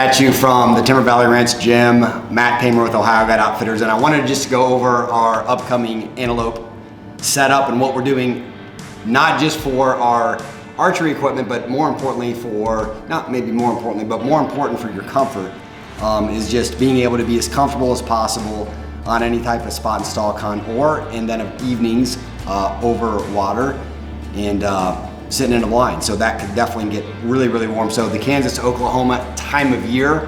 At you from the Timber Valley Ranch Gym, Matt Paymer with Ohio Guide Outfitters, and I wanted to just go over our upcoming Antelope setup and what we're doing, not just for our archery equipment, but more importantly for, not maybe more importantly, but more important for your comfort, is just being able to be as comfortable as possible on any type of spot and stalk hunt, and then of evenings over water and sitting in a blind. So that could definitely get really, really warm. So the Kansas to Oklahoma time of year,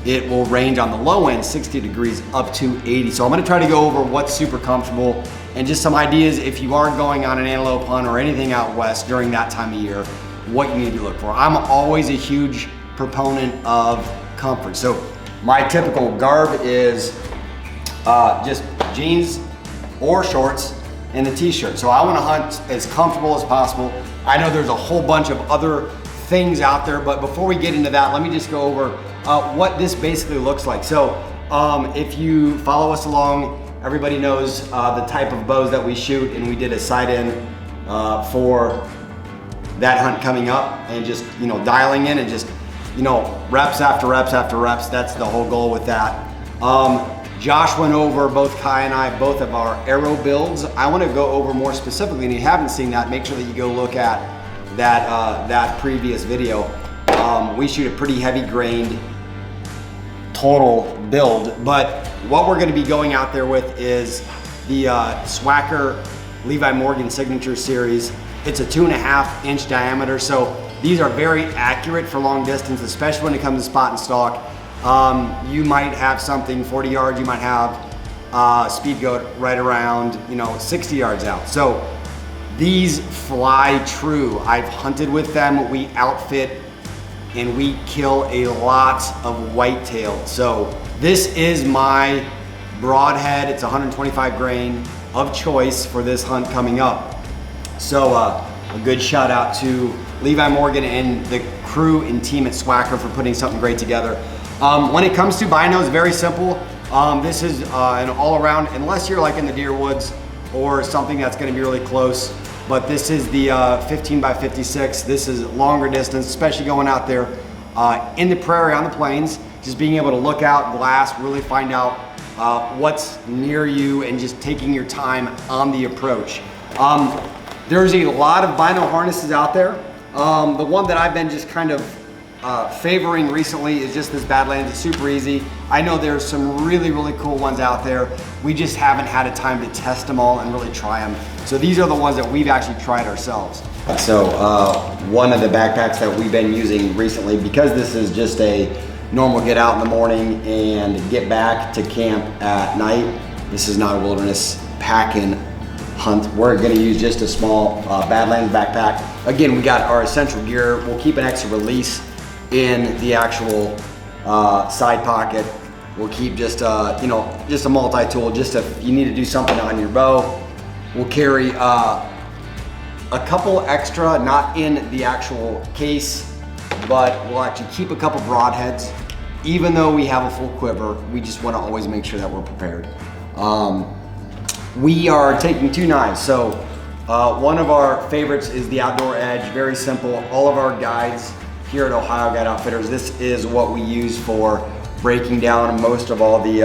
it will range on the low end 60 degrees up to 80. So I'm gonna try to go over what's super comfortable and just some ideas if you are going on an antelope hunt or anything out west during that time of year, what you need to look for. I'm always a huge proponent of comfort. So my typical garb is just jeans or shorts and a t-shirt. So I wanna hunt as comfortable as possible. I know there's a whole bunch of other things out there, but before we get into that, let me just go over what this basically looks like. So if you follow us along, everybody knows the type of bows that we shoot, and we did a sight-in for that hunt coming up, and just, you know, dialing in and just, you know, reps after reps after reps. That's the whole goal with that. Josh went over, both Kai and I, both of our arrow builds. I want to go over more specifically, and if you haven't seen that, make sure that you go look at that previous video. We shoot a pretty heavy grained total build, but what we're going to be going out there with is the Swacker Levi Morgan Signature Series. It's a 2.5 inch diameter, so these are very accurate for long distance, especially when it comes to spot and stalk. You might have something 40 yards, you might have speed goat right around, you know, 60 yards out. So these fly true. I've hunted with them. We outfit and we kill a lot of whitetail. So this is my broadhead. It's 125 grain of choice for this hunt coming up. So a good shout out to Levi Morgan and the crew and team at Swacker for putting something great together. When it comes to binos, very simple. This is an all around, unless you're like in the deer woods or something that's gonna be really close, but this is the 15 by 56. This is longer distance, especially going out there in the prairie, on the plains, just being able to look out, glass, really find out what's near you and just taking your time on the approach. There's a lot of bino harnesses out there. The one that I've been just kind of favoring recently is just this Badlands. It's super easy. I know there's some really, really cool ones out there. We just haven't had a time to test them all and really try them. So these are the ones that we've actually tried ourselves. So one of the backpacks that we've been using recently, because this is just a normal get out in the morning and get back to camp at night, this is not a wilderness pack-in hunt. We're gonna use just a small Badlands backpack. Again, we got our essential gear. We'll keep an extra release in the actual side pocket. We'll keep just you know, just a multi-tool, just if you need to do something on your bow. We'll carry a couple extra, not in the actual case, but we'll actually keep a couple broadheads. Even though we have a full quiver, we just want to always make sure that we're prepared. We are taking 2 knives. So one of our favorites is the Outdoor Edge. Very simple. All of our guides here at Ohio Guide Outfitters, this is what we use for breaking down most of all the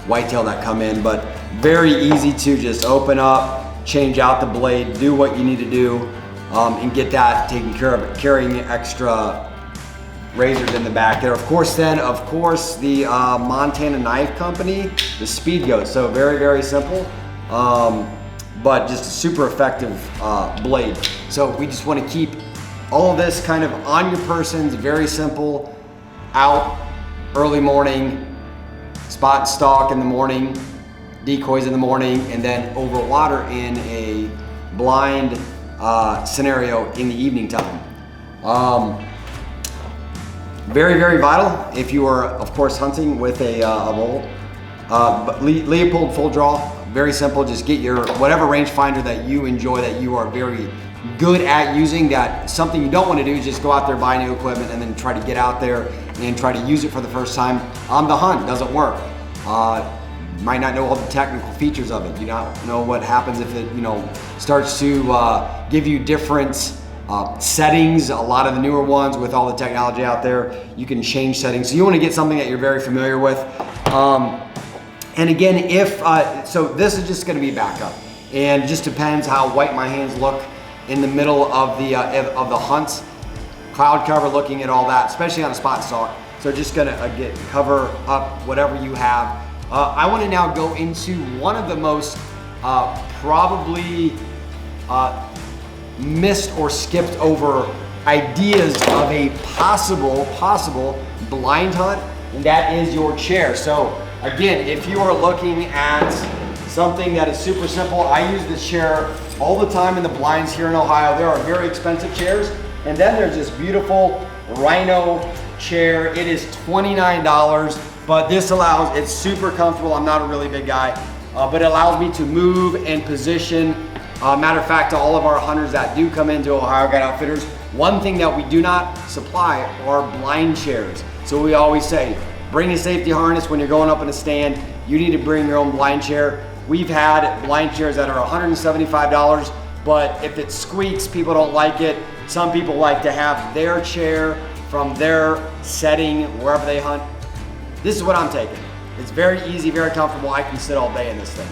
whitetail that come in, but very easy to just open up, change out the blade, do what you need to do, and get that taken care of. Carrying extra razors in the back there. Of course, the Montana Knife Company, the Speed Goat. So very, very simple, but just a super effective blade. So we just want to keep all of this kind of on your persons, very simple, out early morning, spot and stalk in the morning, decoys in the morning, and then over water in a blind scenario in the evening time. Very, very vital if you are, of course, hunting with a bowl. But Leopold full draw, very simple. Just get your whatever rangefinder that you enjoy, that you are very good at using. That something you don't want to do is just go out there, buy new equipment, and then try to get out there and try to use it for the first time on the hunt. Doesn't work. Might not know all the technical features of it. You don't know what happens if it, you know, starts to give you different settings. A lot of the newer ones with all the technology out there, you can change settings. So you want to get something that you're very familiar with. And again, so this is just going to be backup, and it just depends how white my hands look in the middle of the hunts. Cloud cover, looking at all that, especially on a spot stalk. So just gonna cover up whatever you have. I want to now go into one of the most probably missed or skipped over ideas of a possible blind hunt, and that is your chair. So again, if you are looking at something that is super simple, I use this chair all the time in the blinds here in Ohio. There are very expensive chairs, and then there's this beautiful Rhino chair. It is $29, but this allows, it's super comfortable. I'm not a really big guy, but it allows me to move and position. Matter of fact, to all of our hunters that do come into Ohio Guide Outfitters, one thing that we do not supply are blind chairs. So we always say, bring a safety harness when you're going up in a stand. You need to bring your own blind chair. We've had blind chairs that are $175, but if it squeaks, people don't like it. Some people like to have their chair from their setting wherever they hunt. This is what I'm taking. It's very easy, very comfortable. I can sit all day in this thing.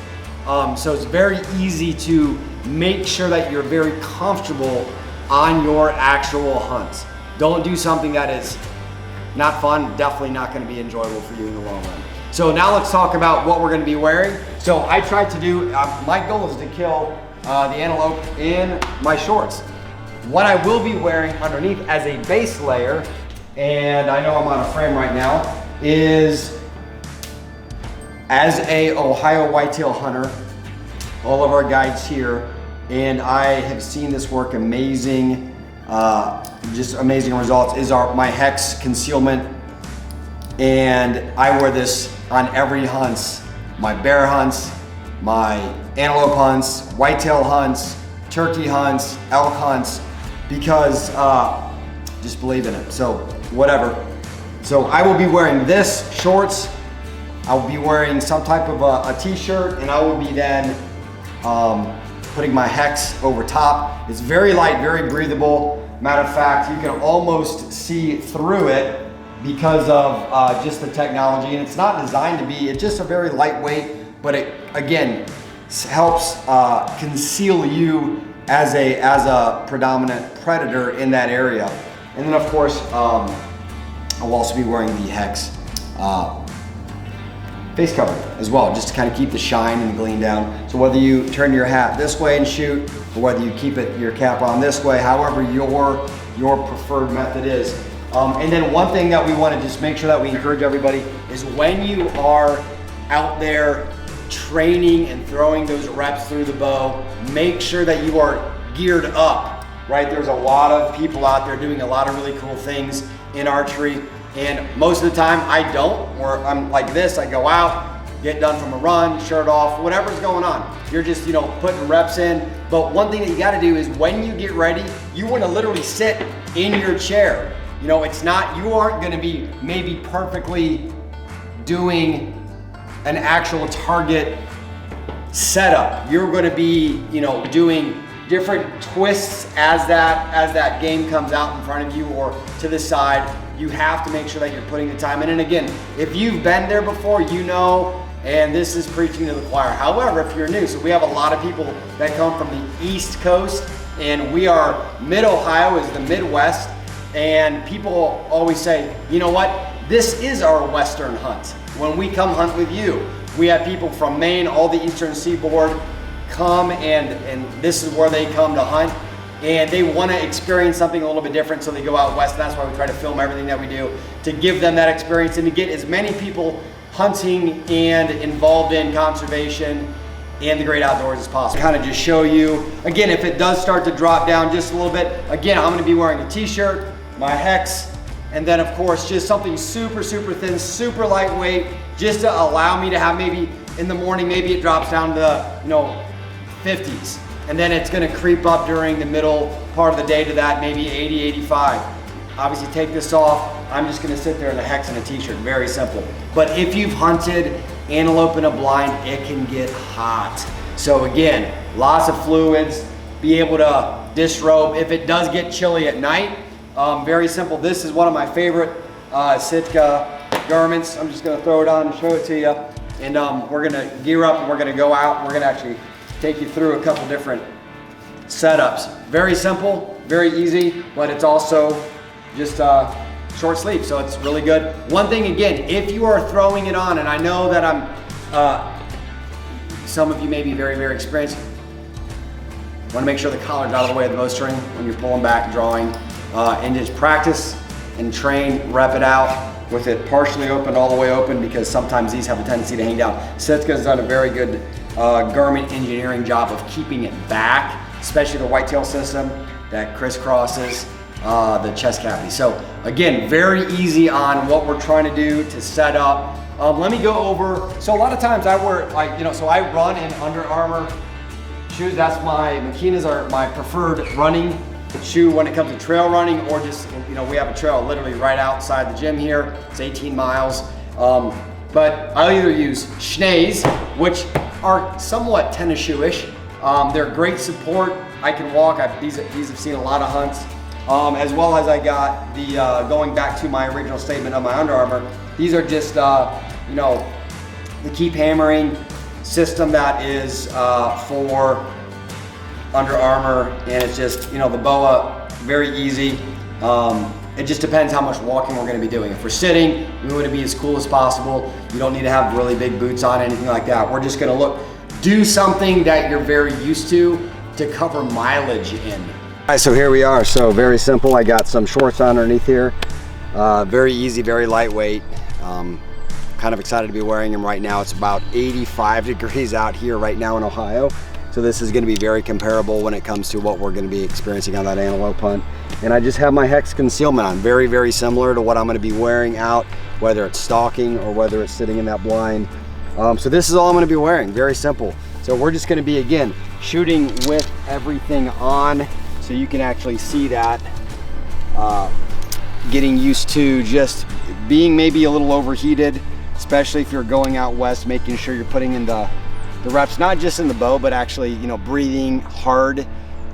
So it's very easy to make sure that you're very comfortable on your actual hunts. Don't do something that is not fun, definitely not going to be enjoyable for you in the long run. So now let's talk about what we're going to be wearing. So I tried to do, my goal is to kill the antelope in my shorts. What I will be wearing underneath as a base layer, and I know I'm on a frame right now, is as a Ohio whitetail hunter, all of our guides here, and I have seen this work amazing, just amazing results, is my hex concealment. And I wear this on every hunts, my bear hunts, my antelope hunts, whitetail hunts, turkey hunts, elk hunts, because just believe in it. So whatever. So I will be wearing this, shorts. I will be wearing some type of a t-shirt, and I will be then putting my hex over top. It's very light, very breathable. Matter of fact, you can almost see through it because of just the technology, and it's not designed to be, it's just a very lightweight, but it, again, helps conceal you as a predominant predator in that area. And then of course, I'll also be wearing the hex face covering as well, just to kind of keep the shine and the gleam down. So whether you turn your hat this way and shoot, or whether you keep your cap on this way, however your preferred method is. And then one thing that we want to just make sure that we encourage everybody is when you are out there training and throwing those reps through the bow, make sure that you are geared up, right? There's a lot of people out there doing a lot of really cool things in archery, and most of the time I don't, or I'm like this, I go out, get done from a run, shirt off, whatever's going on. You're just, putting reps in. But one thing that you gotta do is when you get ready, you wanna literally sit in your chair. It's not, you aren't gonna be maybe perfectly doing an actual target setup. You're gonna be, doing different twists as that game comes out in front of you or to the side. You have to make sure that you're putting the time in. And again, if you've been there before, and this is preaching to the choir. However, if you're new, so we have a lot of people that come from the East Coast, and we are mid-Ohio is the Midwest, and people always say, you know what, this is our Western hunt. When we come hunt with you, we have people from Maine, all the Eastern Seaboard come, and this is where they come to hunt, and they want to experience something a little bit different, so they go out west, and that's why we try to film everything that we do, to give them that experience and to get as many people hunting and involved in conservation and the great outdoors as possible. Kind of just show you, again, if it does start to drop down just a little bit, again, I'm gonna be wearing a t-shirt, my hex, and then of course, just something super, super thin, super lightweight, just to allow me to have maybe in the morning, maybe it drops down to 50s. And then it's gonna creep up during the middle part of the day to that, maybe 80, 85. Obviously take this off. I'm just gonna sit there in a hex and a t-shirt, very simple. But if you've hunted antelope in a blind, it can get hot. So again, lots of fluids, be able to disrobe if it does get chilly at night. Very simple. This is one of my favorite Sitka garments. I'm just gonna throw it on and show it to you. And we're gonna gear up and we're gonna go out and we're gonna actually take you through a couple different setups. Very simple, very easy, but it's also just short sleeve, so it's really good. One thing again, if you are throwing it on, and I know that some of you may be very, very experienced, want to make sure the collar's out of the way of the bowstring when you're pulling back, drawing, and just practice and train, rep it out with it partially open, all the way open, because sometimes these have a tendency to hang down. Sitka's done a very good garment engineering job of keeping it back, especially the whitetail system that crisscrosses the chest cavity. So again, very easy on what we're trying to do to set up. Let me go over, so a lot of times I wear, so I run in Under Armour shoes. That's Makinas are my preferred running shoe when it comes to trail running, or just, we have a trail literally right outside the gym here. It's 18 miles. But I'll either use Schnees, which are somewhat tennis shoe-ish. They're great support. I can walk. These have seen a lot of hunts. As well as I got the, going back to my original statement of my Under Armour, these are just, the keep hammering system that is for Under Armour, and it's just, the BOA, very easy. It just depends how much walking we're gonna be doing. If we're sitting, we want to be as cool as possible. You don't need to have really big boots on, anything like that. We're just gonna do something that you're very used to cover mileage in. All right, so here we are. So very simple. I got some shorts underneath here. Very easy, very lightweight. Kind of excited to be wearing them right now. It's about 85 degrees out here right now in Ohio. So this is gonna be very comparable when it comes to what we're gonna be experiencing on that antelope hunt. And I just have my hex concealment on. Very, very similar to what I'm gonna be wearing out, whether it's stalking or whether it's sitting in that blind. So this is all I'm gonna be wearing, very simple. So we're just gonna be, again, shooting with everything on, so you can actually see that. Getting used to just being maybe a little overheated, especially if you're going out west, making sure you're putting in the reps, not just in the bow, but actually, breathing hard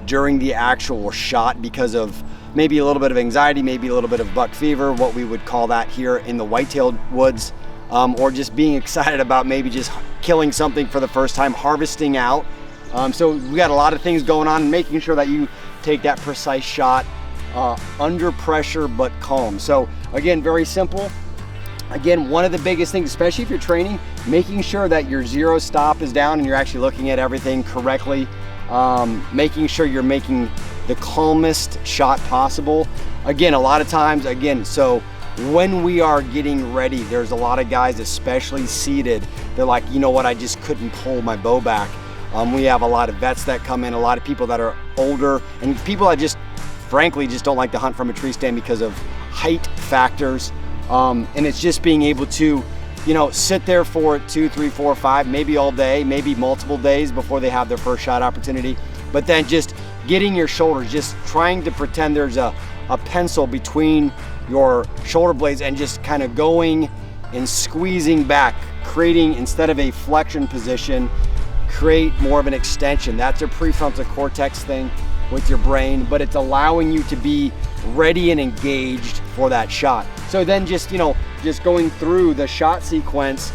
during the actual shot because of maybe a little bit of anxiety, maybe a little bit of buck fever, what we would call that here in the white-tailed woods, or just being excited about maybe just killing something for the first time, harvesting out. So we got a lot of things going on, making sure that you take that precise shot under pressure but calm. So again, very simple. Again, one of the biggest things, especially if you're training, making sure that your zero stop is down and you're actually looking at everything correctly. Making sure you're making the calmest shot possible. Again, a lot of times, so when we are getting ready, there's a lot of guys, especially seated, they're like, you know what, I just couldn't pull my bow back. We have a lot of vets that come in, a lot of people that are older, and people that just, frankly, just don't like to hunt from a tree stand because of height factors. And it's just being able to, sit there for 2, 3, 4, 5, maybe all day, maybe multiple days before they have their first shot opportunity. But then just getting your shoulders, just trying to pretend there's a pencil between your shoulder blades and just kind of going and squeezing back, creating, instead of a flexion position, create more of an extension. That's a prefrontal cortex thing with your brain, but it's allowing you to be ready and engaged for that shot. So then just, just going through the shot sequence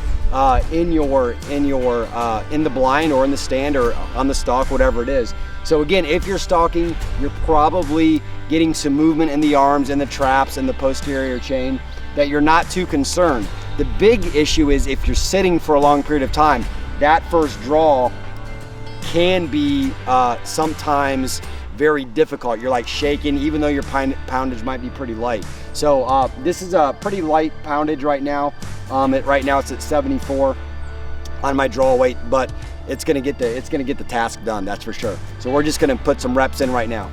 in the blind or in the stand or on the stalk, whatever it is. So again, if you're stalking, you're probably getting some movement in the arms and the traps and the posterior chain that you're not too concerned. The big issue is if you're sitting for a long period of time, that first draw can be sometimes very difficult. You're like shaking, even though your poundage might be pretty light. So this is a pretty light poundage right now. Right now it's at 74 on my draw weight, but it's gonna get the task done, that's for sure. So we're just gonna put some reps in right now.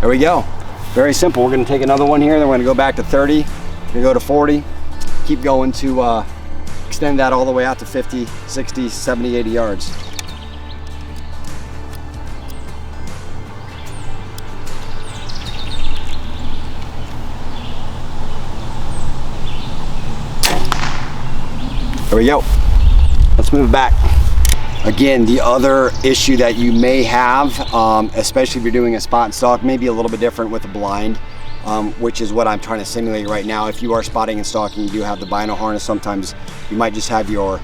There we go. Very simple. We're gonna take another one here, then we're gonna go back to 30, we're gonna go to 40, keep going to extend that all the way out to 50, 60, 70, 80 yards. There we go. Let's move back. Again, the other issue that you may have, especially if you're doing a spot and stalk, may be a little bit different with a blind, which is what I'm trying to simulate right now. If you are spotting and stalking, you do have the bino harness. Sometimes you might just have your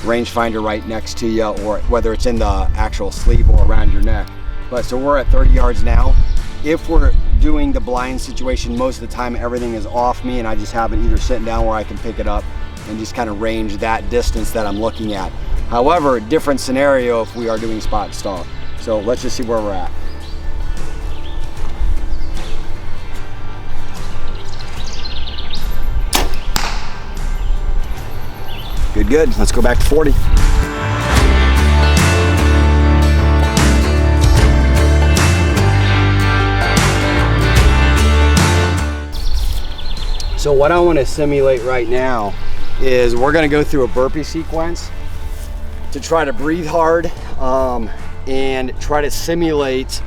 rangefinder right next to you, or whether it's in the actual sleeve or around your neck. But so we're at 30 yards now. If we're doing the blind situation, most of the time everything is off me and I just have it either sitting down where I can pick it up and just kind of range that distance that I'm looking at. However, different scenario if we are doing spot and stalk. So let's just see where we're at. Good, good. Let's go back to 40. So what I want to simulate right now is we're going to go through a burpee sequence to try to breathe hard and try to simulate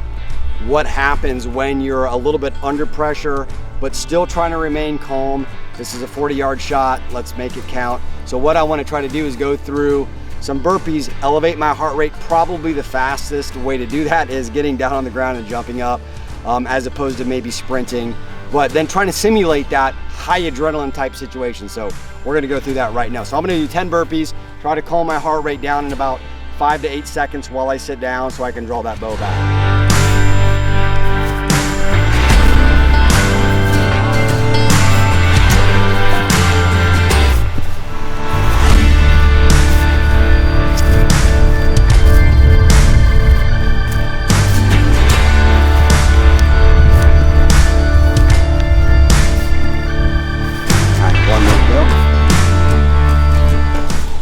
what happens when you're a little bit under pressure but still trying to remain calm. This is a 40-yard shot. Let's make it count. So what I want to try to do is go through some burpees, elevate my heart rate. Probably the fastest way to do that is getting down on the ground and jumping up, as opposed to maybe sprinting, but then trying to simulate that high adrenaline type situation. So we're gonna go through that right now. So I'm gonna do 10 burpees, try to calm my heart rate down in about 5 to 8 seconds while I sit down so I can draw that bow back.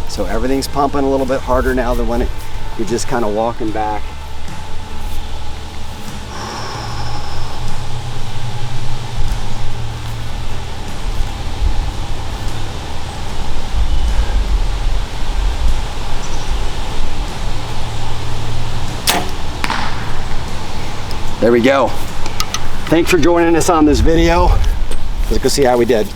So everything's pumping a little bit harder now than when you're just kind of walking back. There we go. Thanks for joining us on this video. Let's go see how we did.